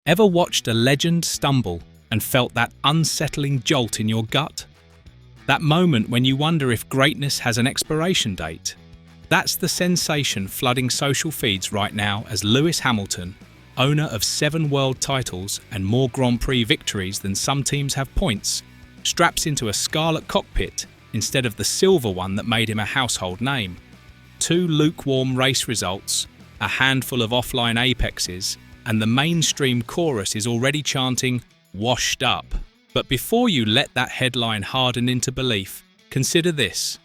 Ever watched a legend stumble and felt that unsettling jolt in your gut? That moment when you wonder if greatness has an expiration date? That's the sensation flooding social feeds right now as Lewis Hamilton, owner of 7 world titles and more Grand Prix victories than some teams have points, straps into a scarlet cockpit instead of the silver one that made him a household name. 2 lukewarm race results, a handful of offline apexes, and the mainstream chorus is already chanting, "washed up." But before you let that headline harden into belief, consider this.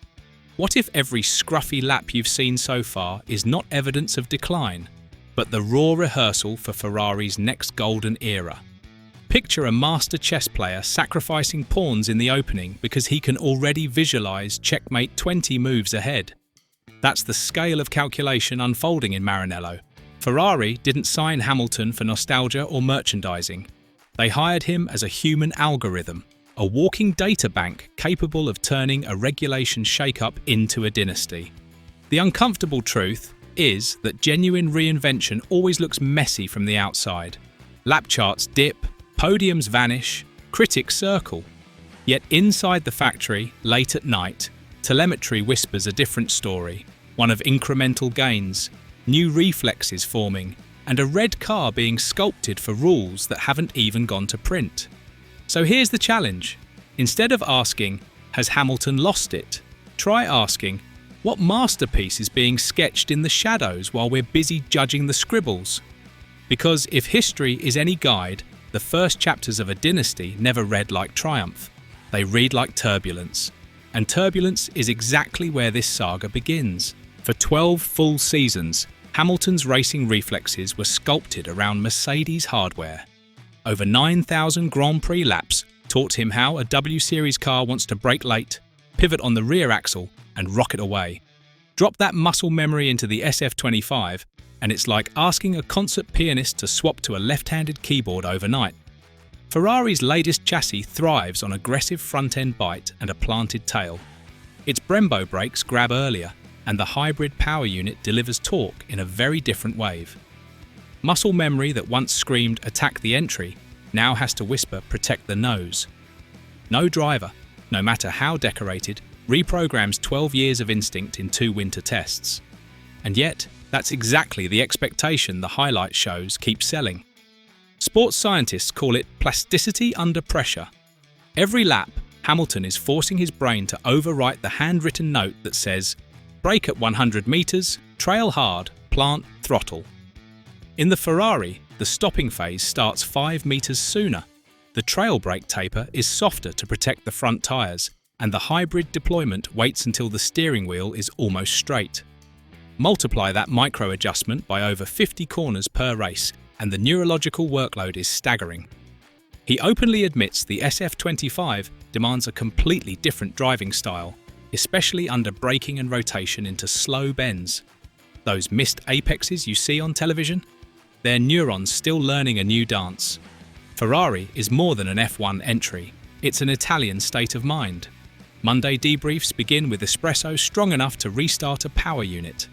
What if every scruffy lap you've seen so far is not evidence of decline, but the raw rehearsal for Ferrari's next golden era? Picture a master chess player sacrificing pawns in the opening because he can already visualize checkmate 20 moves ahead. That's the scale of calculation unfolding in Maranello. Ferrari didn't sign Hamilton for nostalgia or merchandising. They hired him as a human algorithm, a walking data bank capable of turning a regulation shake-up into a dynasty. The uncomfortable truth is that genuine reinvention always looks messy from the outside. Lap charts dip, podiums vanish, critics circle. Yet inside the factory, late at night, telemetry whispers a different story, one of incremental gains, new reflexes forming, and a red car being sculpted for rules that haven't even gone to print. So here's the challenge. Instead of asking, has Hamilton lost it? Try asking, what masterpiece is being sketched in the shadows while we're busy judging the scribbles? Because if history is any guide, the first chapters of a dynasty never read like triumph. They read like turbulence. And turbulence is exactly where this saga begins. For 12 full seasons, Hamilton's racing reflexes were sculpted around Mercedes hardware. Over 9,000 Grand Prix laps taught him how a W Series car wants to brake late, pivot on the rear axle, and rocket away. Drop that muscle memory into the SF25, and it's like asking a concert pianist to swap to a left-handed keyboard overnight. Ferrari's latest chassis thrives on aggressive front-end bite and a planted tail. Its Brembo brakes grab earlier, and the hybrid power unit delivers torque in a very different wave. Muscle memory that once screamed "attack the entry" now has to whisper "protect the nose." No driver, no matter how decorated, reprograms 12 years of instinct in 2 winter tests. And yet, that's exactly the expectation the highlight shows keep selling. Sports scientists call it plasticity under pressure. Every lap, Hamilton is forcing his brain to overwrite the handwritten note that says, brake at 100 meters, trail hard, plant throttle. In the Ferrari, the stopping phase starts 5 meters sooner. The trail brake taper is softer to protect the front tires, and the hybrid deployment waits until the steering wheel is almost straight. Multiply that micro adjustment by over 50 corners per race, and the neurological workload is staggering. He openly admits the SF25 demands a completely different driving style, especially under braking and rotation into slow bends. Those missed apexes you see on television? They're neurons still learning a new dance. Ferrari is more than an F1 entry. It's an Italian state of mind. Monday debriefs begin with espresso strong enough to restart a power unit.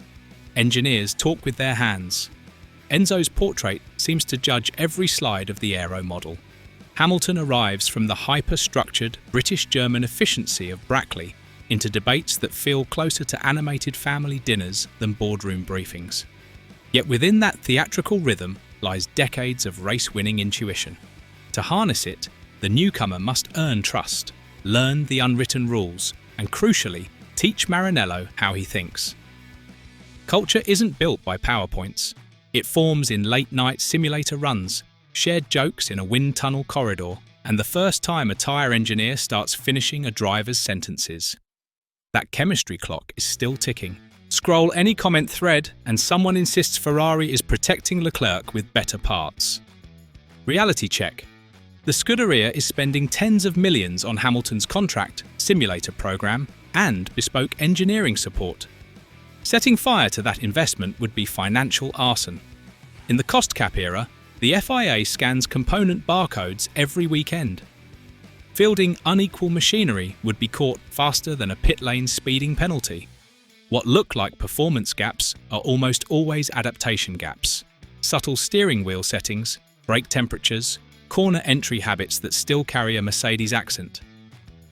Engineers talk with their hands. Enzo's portrait seems to judge every slide of the aero model. Hamilton arrives from the hyper-structured British-German efficiency of Brackley into debates that feel closer to animated family dinners than boardroom briefings. Yet within that theatrical rhythm lies decades of race-winning intuition. To harness it, the newcomer must earn trust, learn the unwritten rules, and crucially, teach Maranello how he thinks. Culture isn't built by PowerPoints. It forms in late-night simulator runs, shared jokes in a wind tunnel corridor, and the first time a tyre engineer starts finishing a driver's sentences. That chemistry clock is still ticking. Scroll any comment thread and someone insists Ferrari is protecting Leclerc with better parts. Reality check. The Scuderia is spending tens of millions on Hamilton's contract, simulator program, and bespoke engineering support. Setting fire to that investment would be financial arson. In the cost cap era, the FIA scans component barcodes every weekend. Fielding unequal machinery would be caught faster than a pit lane speeding penalty. What look like performance gaps are almost always adaptation gaps. Subtle steering wheel settings, brake temperatures, corner entry habits that still carry a Mercedes accent.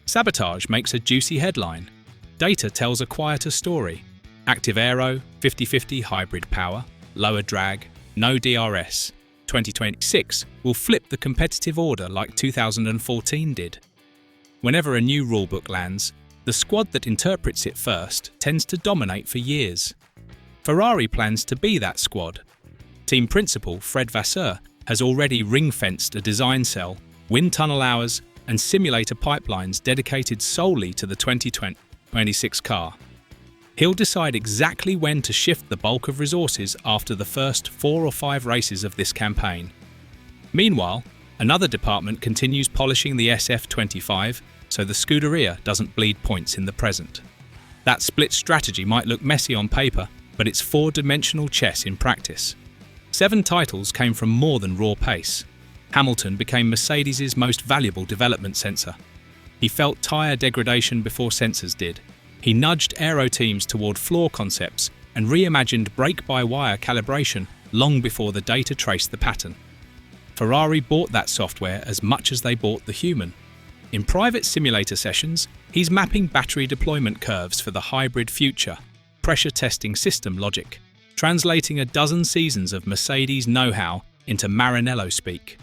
Sabotage makes a juicy headline. Data tells a quieter story. Active aero, 50-50 hybrid power, lower drag, no DRS. 2026 will flip the competitive order like 2014 did. Whenever a new rulebook lands, the squad that interprets it first tends to dominate for years. Ferrari plans to be that squad. Team principal Fred Vasseur has already ring-fenced a design cell, wind tunnel hours, and simulator pipelines dedicated solely to the 2026 car. He'll decide exactly when to shift the bulk of resources after the first 4 or 5 races of this campaign. Meanwhile, another department continues polishing the SF25 so the Scuderia doesn't bleed points in the present. That split strategy might look messy on paper, but it's 4-dimensional chess in practice. 7 titles came from more than raw pace. Hamilton became Mercedes' most valuable development sensor. He felt tyre degradation before sensors did. He nudged aero teams toward floor concepts and reimagined brake-by-wire calibration long before the data traced the pattern. Ferrari bought that software as much as they bought the human. In private simulator sessions, he's mapping battery deployment curves for the hybrid future, pressure testing system logic, translating a dozen seasons of Mercedes know-how into Maranello speak.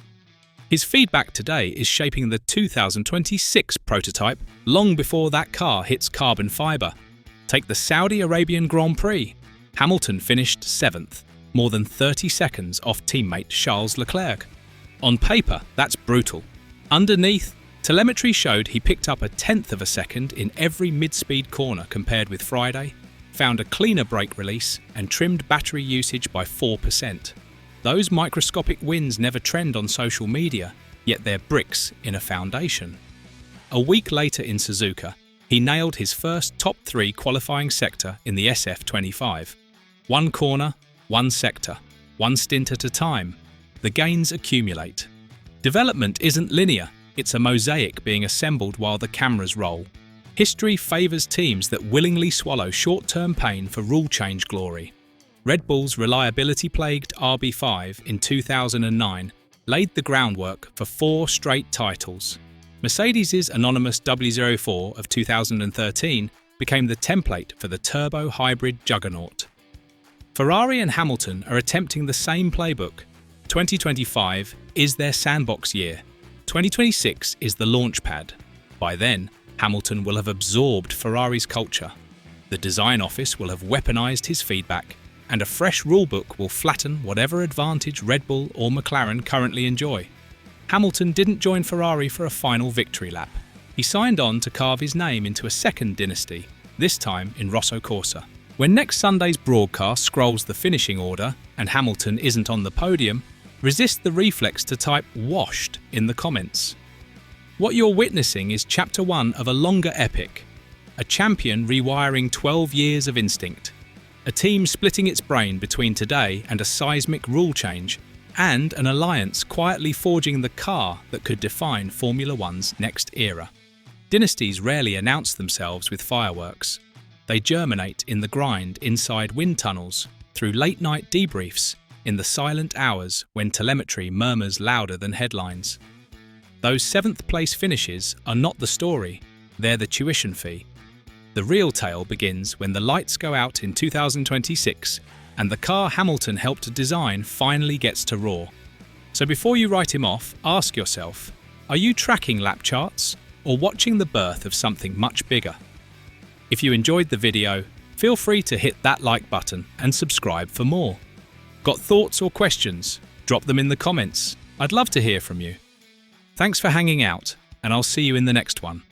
His feedback today is shaping the 2026 prototype long before that car hits carbon fibre. Take the Saudi Arabian Grand Prix. Hamilton finished 7th, more than 30 seconds off teammate Charles Leclerc. On paper, that's brutal. Underneath, telemetry showed he picked up 1/10 of a second in every mid-speed corner compared with Friday, found a cleaner brake release, and trimmed battery usage by 4%. Those microscopic wins never trend on social media, yet they're bricks in a foundation. A week later in Suzuka, he nailed his first top 3 qualifying sector in the SF25. 1 corner, 1 sector, 1 stint at a time. The gains accumulate. Development isn't linear, it's a mosaic being assembled while the cameras roll. History favours teams that willingly swallow short-term pain for rule change glory. Red Bull's reliability-plagued RB5 in 2009 laid the groundwork for 4 straight titles. Mercedes' anonymous W04 of 2013 became the template for the turbo-hybrid juggernaut. Ferrari and Hamilton are attempting the same playbook. 2025 is their sandbox year. 2026 is the launchpad. By then, Hamilton will have absorbed Ferrari's culture. The design office will have weaponized his feedback, and a fresh rulebook will flatten whatever advantage Red Bull or McLaren currently enjoy. Hamilton didn't join Ferrari for a final victory lap. He signed on to carve his name into a second dynasty, this time in Rosso Corsa. When next Sunday's broadcast scrolls the finishing order and Hamilton isn't on the podium, resist the reflex to type "washed" in the comments. What you're witnessing is chapter 1 of a longer epic, a champion rewiring 12 years of instinct, a team splitting its brain between today and a seismic rule change, and an alliance quietly forging the car that could define Formula One's next era. Dynasties rarely announce themselves with fireworks. They germinate in the grind inside wind tunnels, through late-night debriefs, in the silent hours when telemetry murmurs louder than headlines. Those 7th-place finishes are not the story, they're the tuition fee. The real tale begins when the lights go out in 2026 and the car Hamilton helped design finally gets to roar. So before you write him off, ask yourself, are you tracking lap charts or watching the birth of something much bigger? If you enjoyed the video, feel free to hit that like button and subscribe for more. Got thoughts or questions? Drop them in the comments. I'd love to hear from you. Thanks for hanging out, and I'll see you in the next one.